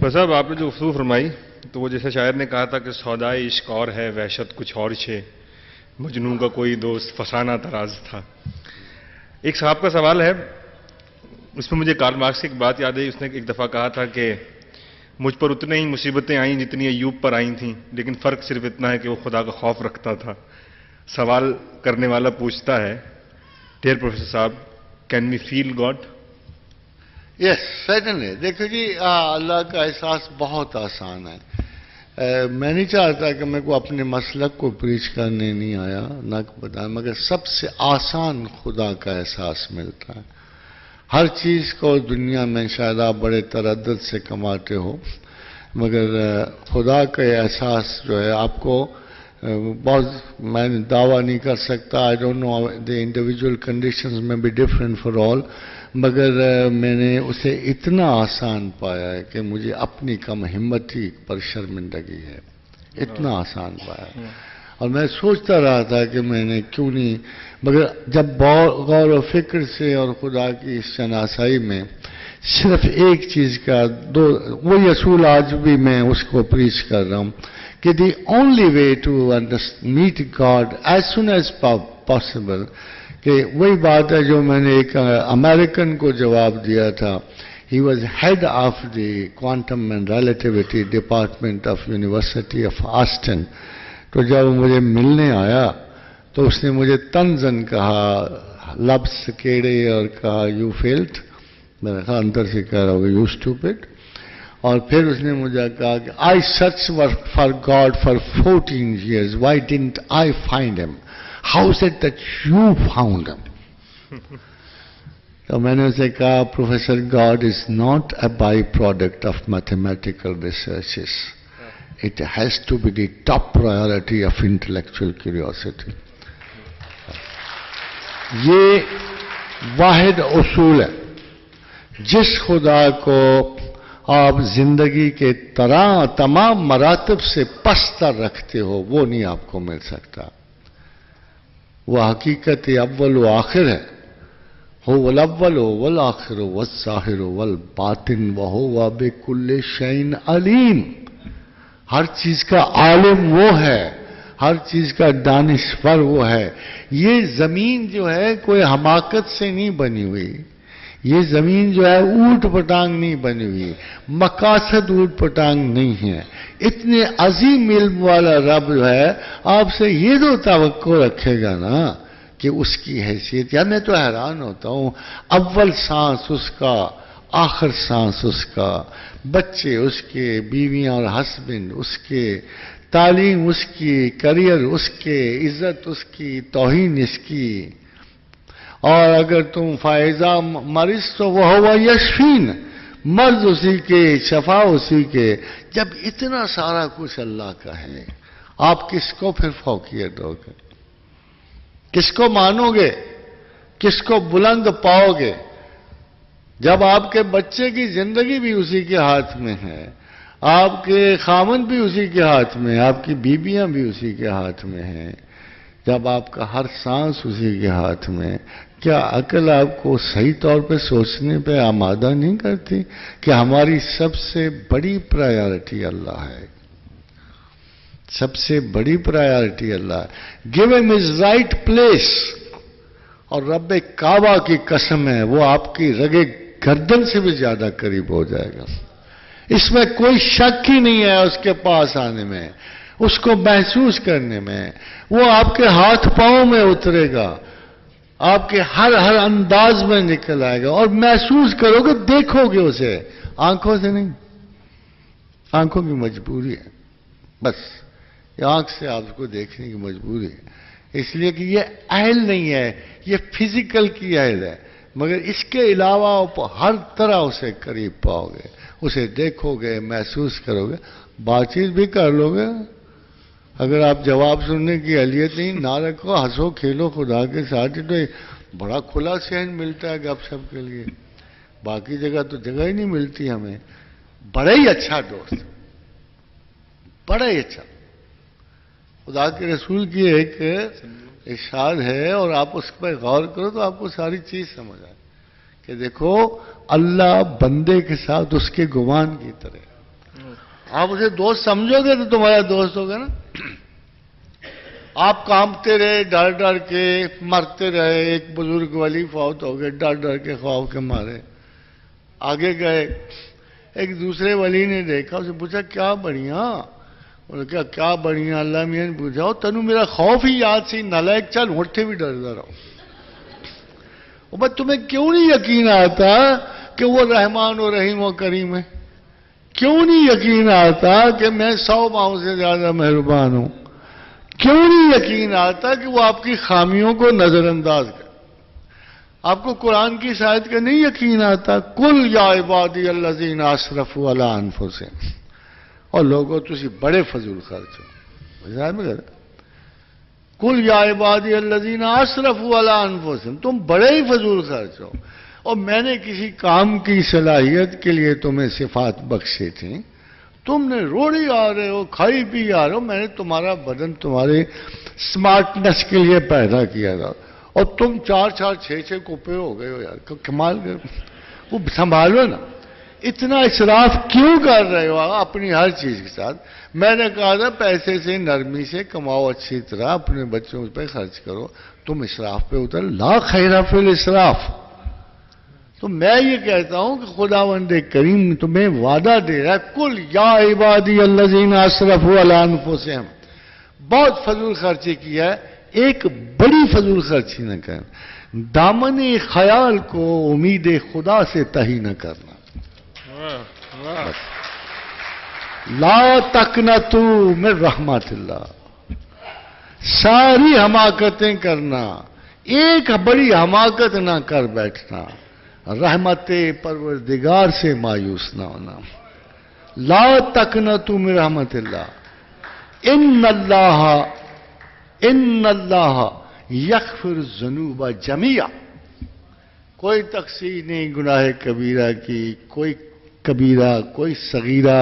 صاحب آپ نے جو گفتگو فرمائی تو وہ جیسے شاعر نے کہا تھا کہ سودائے عشق اور ہے وحشت کچھ اور چھے، مجنوں کا کوئی دوست فسانہ تراز تھا. ایک صاحب کا سوال ہے، اس میں مجھے کارل مارکس کی ایک بات یاد ہے. اس نے ایک دفعہ کہا تھا کہ مجھ پر اتنے ہی مصیبتیں آئیں جتنی ایوب پر آئی تھیں، لیکن فرق صرف اتنا ہے کہ وہ خدا کا خوف رکھتا تھا. سوال کرنے والا پوچھتا ہے، ڈیئر پروفیسر صاحب، can we feel God? Yes certainly. دیکھو جی، اللہ کا احساس بہت آسان ہے. میں نہیں چاہتا کہ میں کو اپنے مسلک کو پریچ کرنے نہیں آیا نہ بتایا، مگر سب سے آسان خدا کا احساس ملتا ہے. ہر چیز کو دنیا میں شاید آپ بڑے تردد سے کماتے ہو، مگر خدا کا احساس جو ہے آپ کو بہت، میں دعویٰ نہیں کر سکتا. I don't know the individual conditions may be different for all, مگر میں نے اسے اتنا آسان پایا ہے کہ مجھے اپنی کم ہمتی پر شرمندگی ہے. اتنا آسان پایا. اور میں سوچتا رہا تھا کہ میں نے کیوں نہیں، مگر جب غور و فکر سے اور خدا کی شناسائی میں صرف ایک چیز کا وہی اصول آج بھی میں اس کو پریچ کر رہا ہوں کہ the only way to meet God as soon as possible, کہ وہی بات ہے جو میں نے ایک امریکن کو جواب دیا تھا. He was head of the quantum and relativity department of university of Austin. تو جب مجھے ملنے آیا تو اس نے مجھے طنزاً کہا، لفظ کیڑے، اور کہا یو فیلٹ. میں نے کہا اندر سے کہہ رہا ہوگا یو اسٹوپڈ. اور پھر اس نے مجھے کہا کہ I search for God for 14 years, why didn't I find him? How is it that you found him? تو میں نے اسے کہا، professor, God is not a by product of mathematical researches. It has to be the top priority of intellectual curiosity. یہ واحد اصول ہے. جس خدا کو آپ زندگی کے تمام مراتب سے پستر رکھتے ہو وہ نہیں آپ کو مل سکتا. وہ حقیقت اول و آخر ہے. هو الاول والآخر والظاہر والباطن وهو بكل شيء علیم. ہر چیز کا عالم وہ ہے، ہر چیز کا دانشور وہ ہے. یہ زمین جو ہے کوئی حماقت سے نہیں بنی ہوئی. یہ زمین جو ہے اوٹ پٹانگ نہیں بنی ہوئی، مقاصد اوٹ پٹانگ نہیں ہے. اتنے عظیم علم والا رب جو ہے آپ سے یہ تو توقع رکھے گا نا کہ اس کی حیثیت. یا میں تو حیران ہوتا ہوں، اول سانس اس کا، آخر سانس اس کا، بچے اس کے، بیویاں اور ہسبینڈ اس کے، تعلیم اس کی، کریئر اس کے، عزت اس کی، توہین اس کی. اور اگر تم فائزہ مریض تو وہ ہوا یشفین، مرض اسی کے، شفا اسی کے. جب اتنا سارا کچھ اللہ کا ہے، آپ کس کو پھر فوقیت دو گے؟ کس کو مانو گے؟ کس کو بلند پاؤ گے؟ جب آپ کے بچے کی زندگی بھی اسی کے ہاتھ میں ہے، آپ کے خامن بھی اسی کے ہاتھ میں، آپ کی بیویاں بھی اسی کے ہاتھ میں ہیں، جب آپ کا ہر سانس اسی کے ہاتھ میں، کیا عقل آپ کو صحیح طور پہ سوچنے پہ آمادہ نہیں کرتی کہ ہماری سب سے بڑی پرائیورٹی اللہ ہے؟ سب سے بڑی پرائیورٹی اللہ ہے. Give him his right place. اور رب کعبہ کی قسم ہے وہ آپ کی رگے گردن سے بھی زیادہ قریب ہو جائے گا. اس میں کوئی شک ہی نہیں ہے. اس کے پاس آنے میں، اس کو محسوس کرنے میں، وہ آپ کے ہاتھ پاؤں میں اترے گا، آپ کے ہر انداز میں نکل آئے گا اور محسوس کرو گے، دیکھو گے اسے. آنکھوں سے نہیں، آنکھوں کی مجبوری ہے. بس یہ آنکھ سے آپ کو دیکھنے کی مجبوری ہے، اس لیے کہ یہ اہل نہیں ہے، یہ فزیکل کی اہل ہے. مگر اس کے علاوہ ہر طرح اسے قریب پاؤ گے، اسے دیکھو گے، محسوس کرو گے، بات چیت بھی کر لو گے. اگر آپ جواب سننے کی اہلیت نہیں نہ رکھو، ہنسو کھیلو خدا کے ساتھ، تو بڑا کھلا ذہن ملتا ہے گپ شپ کے لیے. باقی جگہ تو جگہ ہی نہیں ملتی ہمیں. بڑا ہی اچھا دوست، بڑا ہی اچھا. خدا کے رسول کی ایک ارشاد ہے اور آپ اس پہ غور کرو تو آپ کو ساری چیز سمجھ آئے کہ دیکھو اللہ بندے کے ساتھ اس کے گمان کی طرح. آپ اسے دوست سمجھو گے تو تمہارا دوست ہوگا نا. آپ کانپتے رہے ڈر ڈر کے، مرتے رہے. ایک بزرگ ولی فوت ہو گئے ڈر ڈر کے خوف کے مارے. آگے گئے، ایک دوسرے ولی نے دیکھا، اسے پوچھا کیا بڑھیا؟ انہوں نے کہا کیا بڑھیا؟ اللہ میاں نے پوچھا تینوں میرا خوف ہی یاد سی نالائق، چل اٹھتے بھی ڈردا رہو. بس تمہیں کیوں نہیں یقین آتا کہ وہ رحمان و رحیم و کریم ہے؟ کیوں نہیں یقین آتا کہ میں 100 ماؤں سے زیادہ مہربان ہوں؟ کیوں نہیں یقین آتا کہ وہ آپ کی خامیوں کو نظر انداز کرے؟ آپ کو قرآن کی شاید کا نہیں یقین آتا؟ کل یا عبادی الذین اسرفوا علی انفسہم. اور لوگوں تسی بڑے فضول خرچ ہو. کل یا عبادی الذین اسرفوا علی انفسہم، تم بڑے ہی فضول خرچ ہو. اور میں نے کسی کام کی صلاحیت کے لیے تمہیں صفات بخشی تھیں، تم نے روڑی آ رہے ہو، کھائی پی آ رہے ہو. میں نے تمہارا بدن تمہارے سمارٹنس کے لیے پیدا کیا تھا، اور تم 4 6 کوپے ہو گئے ہو. یار کمال کر، وہ سنبھالو نا. اتنا اسراف کیوں کر رہے ہو اپنی ہر چیز کے ساتھ؟ میں نے کہا تھا پیسے سے نرمی سے کماؤ، اچھی طرح اپنے بچوں پہ خرچ کرو. تم اسراف پہ اتر. لا خیر فی الاسراف. تو میں یہ کہتا ہوں کہ خداوند کریم تمہیں وعدہ دے رہا ہے، کل یا عبادی الذین اسرفوا علی انفسہم. بہت فضول خرچی کیا ہے، ایک بڑی فضول خرچی نہ کر. دامن خیال کو امید خدا سے تہی نہ کرنا. لا تقنطوا من رحمت اللہ. ساری حماقتیں کرنا، ایک بڑی حماقت نہ کر بیٹھنا. رحمت پروردگار سے مایوس نہ ہونا. لا تقنطوا من رحمت اللہ. ان اللہ یغفر الذنوب جميعا. کوئی تقصیر نہیں گناہ کبیرہ کی، کوئی کبیرہ، کوئی صغیرہ،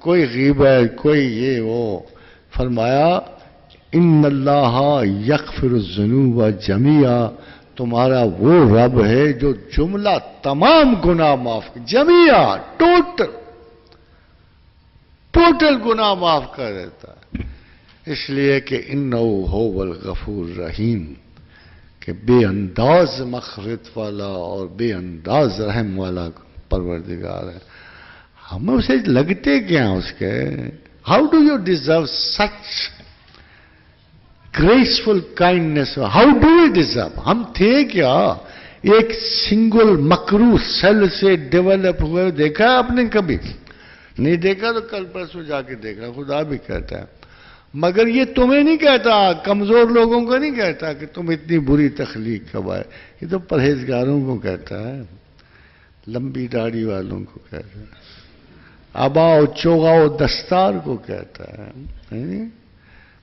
کوئی غیبت، کوئی یہ وہ. فرمایا ان اللہ یغفر الذنوب جميعا. تمہارا وہ رب ہے جو جملہ تمام گناہ معاف کر، جميعا، ٹوٹل گناہ معاف کر دیتا ہے. اس لیے کہ انہ هو الغفور الرحیم، کہ بے انداز مغفرت والا اور بے انداز رحم والا پروردگار ہے. ہمیں اسے لگتے کیا اس کے؟ How do you deserve such graceful kindness? How do you deserve? ہم تھے کیا ایک سنگل مکرو سیل سے ڈیولپ ہوئے؟ دیکھا آپ نے کبھی؟ نہیں دیکھا تو کل پرسوں جا کے دیکھا. خدا بھی کہتا ہے، مگر یہ تمہیں نہیں کہتا، کمزور لوگوں کو نہیں کہتا کہ تم اتنی بری تخلیق کب آئے. یہ تو پرہیزگاروں کو کہتا ہے، لمبی داڑھی والوں کو کہتا ہے، آبا و چوغا و دستار کو کہتا ہے،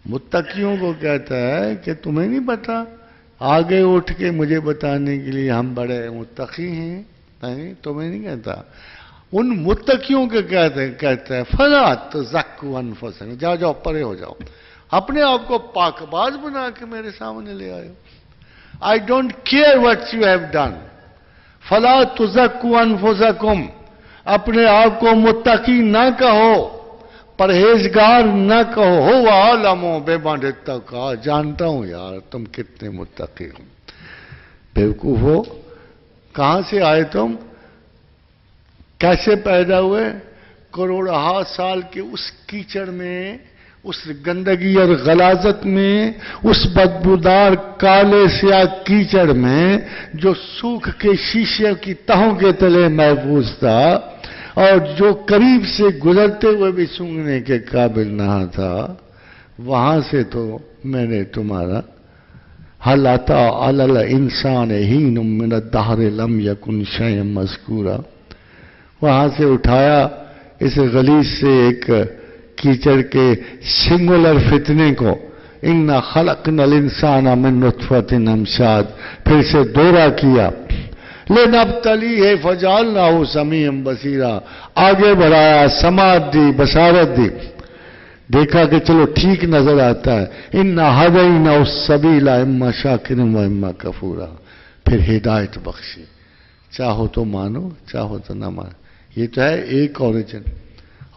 متقیوں کو کہتا ہے کہ تمہیں نہیں پتا. آگے اٹھ کے مجھے بتانے کے لیے ہم بڑے متقی ہیں. تمہیں نہیں کہتا. ان متقیوں کے کہتا ہے فلا تزکوا انفسکم. جاؤ جاؤ پرے ہو جاؤ، اپنے آپ کو پاک باز بنا کے میرے سامنے لے آئے. I don't care what you have done. فلا تزکوا انفسکم. اپنے آپ کو متقی نہ کہو، پرہیزگار نہ کہو. ہو عالم بمن اتقی. جانتا ہوں یار تم کتنے متقی ہو. بیوقوف ہو. کہاں سے آئے تم؟ کیسے پیدا ہوئے؟ کروڑہا سال کے اس کیچڑ میں، اس گندگی اور غلاظت میں، اس بدبودار کالے سیاہ کیچڑ میں جو سوکھ کے شیشے کی تہوں کے تلے محفوظ تھا، اور جو قریب سے گزرتے ہوئے بھی سونگھنے کے قابل نہ تھا. وہاں سے تو میں نے تمہارا هل أتى على الإنسان حين من الدهر لم يكن شيئا مذكورا، وہاں سے اٹھایا اس غلیظ سے ایک کیچڑ کے سنگولر فتنے کو. اِنَّا خَلَقْنَا الْإِنسَانَ مِن نُطْفَةٍ أَمْشَاجٍ، پھر سے دورہ کیا. لِنَبْتَلِيهِ فَجَعَلْنَاهُ سَمِيعًا بَصِيرًا، آگے بڑھایا، سماعت دی، بصارت دی، دیکھا کہ چلو ٹھیک نظر آتا ہے. اِنَّا هَدَيْنَاهُ السَّبِيلَ إِمَّا شَاكِرًا وَإِمَّا كَفُورًا، پھر ہدایت بخشی، چاہو تو مانو چاہو تو نہ مانو. یہ تو ہے ایک اوریجن.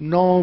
9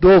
2